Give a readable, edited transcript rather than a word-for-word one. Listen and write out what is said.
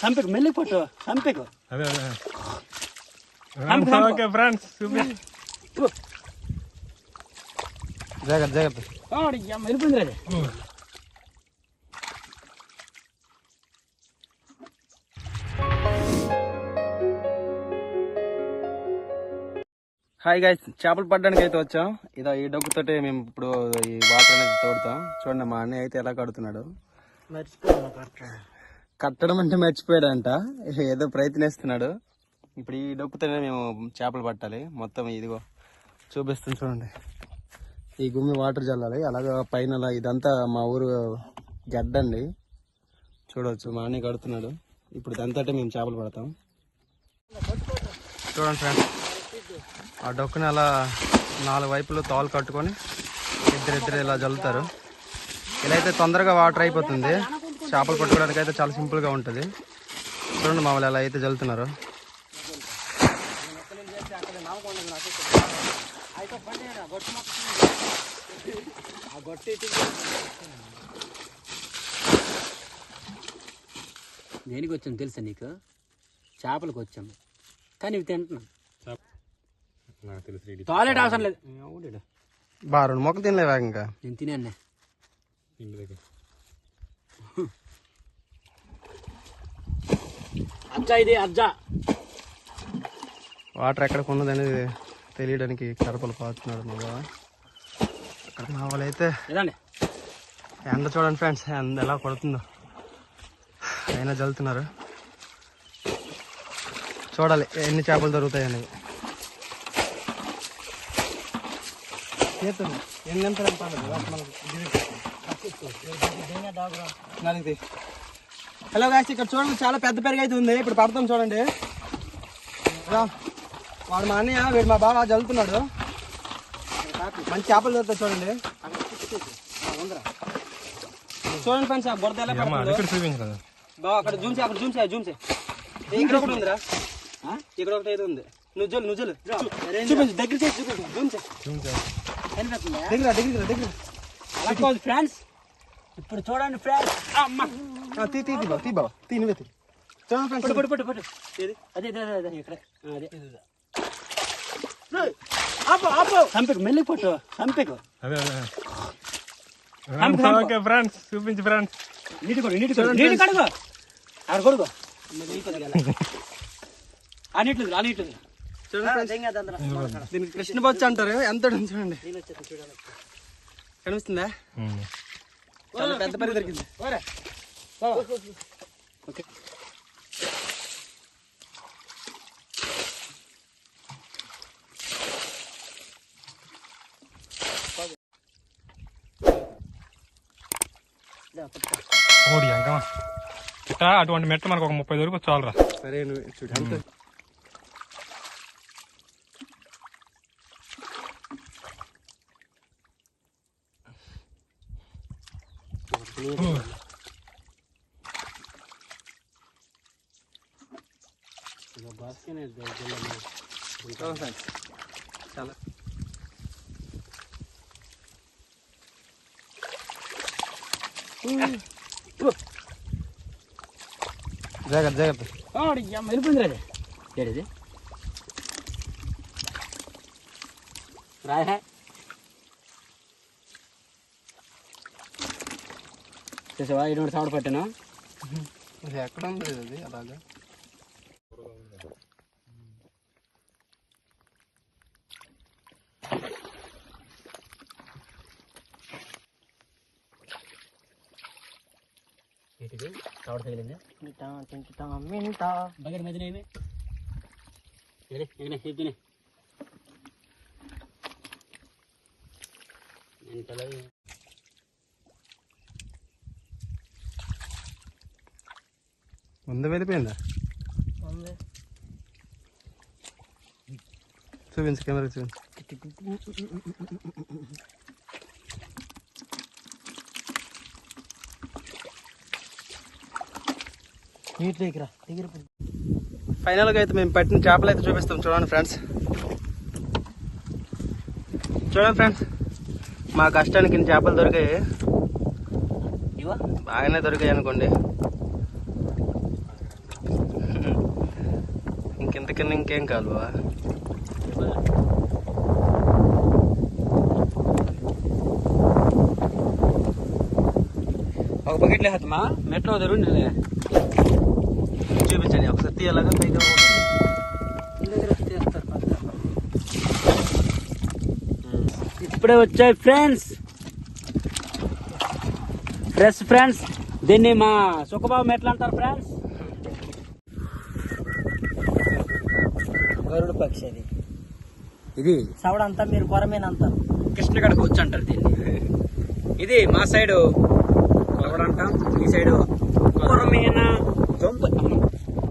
సంపెకు మెల్లి పట్టు సంపెకు ఫ్రెండ్స్ జాగ్రత్త జాగ్రత్త వెళ్ళిపోయింది రే. హాయ్ గైస్, చేపలు పట్టడానికి అయితే వచ్చాం. ఇదో ఈ డొక్కుతోటి మేము ఇప్పుడు ఈ వాటర్ అనేది తోడుతాం. చూడండి మా అన్నయ్య అయితే ఎలా కడుతున్నాడు. కట్టడం అంటే మర్చిపోయాడంట, ఏదో ప్రయత్నిస్తున్నాడు. ఇప్పుడు ఈ డొక్కుతోనే మేము చేపలు పట్టాలి. మొత్తం ఇదిగో చూపిస్తుంది చూడండి. ఈ గుమ్మి వాటర్ చల్లాలి. అలాగే పైన ఇదంతా మా ఊరు గడ్డండి, చూడవచ్చు. మా అన్నయ్య కడుతున్నాడు. ఇప్పుడు ఇదంతా మేము చేపలు పడతాం. చూడండి ఫ్రెండ్స్, ఆ డొక్కుని అలా 4 వైపులు తోలు కట్టుకొని ఇద్దరిద్దరు ఇలా జల్లుతారు. ఇలా అయితే తొందరగా వాటర్ అయిపోతుంది. చేపలు పట్టుకోవడానికి అయితే చాలా సింపుల్గా ఉంటుంది. చూడండి మామూలు ఎలా అయితే జల్లుతున్నారు. దేనికి వచ్చాను తెలుసా నీకు? చేపలకు వచ్చాము, కానీ ఇవి తింటున్నాం. టాయిలెట్ అవసరం లేదు. బా 2 మొక్కలు తినలేవా? ఇంకా నేను తినే అజ్జా, ఇది అజ్జా. వాటర్ ఎక్కడ ఉన్నది అనేది తెలియడానికి కరపలు పాతున్నాడు మా బావ. అక్కడ మా వాళ్ళు అయితే ఎండ చూడండి ఫ్రెండ్స్, ఎండ ఎలా కొడుతుందో. అయినా జల్లుతున్నారు. చూడాలి ఎన్ని చేపలు దొరుకుతాయి అనేది. హలో గాయస్, ఇక్కడ చూడండి చాలా పెద్ద పెరుగు అయితే ఉంది. ఇప్పుడు పడతాం చూడండి. వాడు మా అన్నయ్య, వీడు మా బావ జల్లుతున్నాడు. మంచి చేపలు దొరుకుతాయి చూడండి. చూడండి ఫ్రెండ్స్, ఆ బురద ఎలా పడుతుందో. బావ అక్కడ జూమ్ చేయి, అక్కడ జూమ్ చేయి, జూమ్ చేయి. ఇక్కడ ఒకటి ఉందిరా, ఇక్కడ ఒకటి అయితే ఉంది. నువ్వు చూపించు, దగ్గర చేసి చూపించు, జూమ్ చేయి. ఫ్రెండ్స్ ఇప్పుడు చూడండి ఫ్రెండ్స్. సంపెకు మెల్లి పట్టు సంపెకు ఫ్రెండ్స్ చూపించు ఫ్రెండ్స్. నీటి కడుగు, ఆడ కొడుకు ఆ నీట్లు దీనికి కృష్ణ బొచ్చ అంటారు. ఎంత చూడండి, కనిపిస్తుందా? చాలా పెద్ద పని దొరికింది. ఓకే, అటువంటి మెట్ట మనకు ఒక 30 దొరికి చాలరా. సరే నువ్వు చూడు. చాలా జాగ్రత్త జాగ్రత్త. వెళ్ళిపోయింది రే. ఏడిది రాయ చూసావా? 2 సౌండ్ పట్టాను. ఎక్కడ ఉంది అది అలాగా? సౌండ్ తగిలింది. బగర్ మధ్యనేమి ముందు వెళ్ళిపోయిందా? చూపించు, కెమెరా చూపించు. ఫైనల్గా అయితే మేము పట్టిన చేపలు అయితే చూపిస్తాం. చూడండి ఫ్రెండ్స్, చూడండి ఫ్రెండ్స్, మా కష్టానికి ఇన్ని చేపలు దొరికాయి. ఇవో బాగానే దొరికాయి అనుకోండి. ఇంకెంతకన్నా ఇంకేం కాలువా. ఒక బకెట్లో హతమా మెట్లో దొరుకుతుంది. చూపించండి ఒకసారి తీయాలగా పైగా. ఇప్పుడే వచ్చాయి ఫ్రెండ్స్, ఫ్రెండ్స్. దీన్ని మా సుఖబాబు మెట్లు అంటారు ఫ్రెండ్స్. గరుడు పక్షి అది. ఇది సవడంతా మీరు కొరమేన అంటారు, కృష్ణగడకు వచ్చి అంటారు దీన్ని. ఇది మా సైడు కొరడంటాం, ఈ సైడు కొరమేన.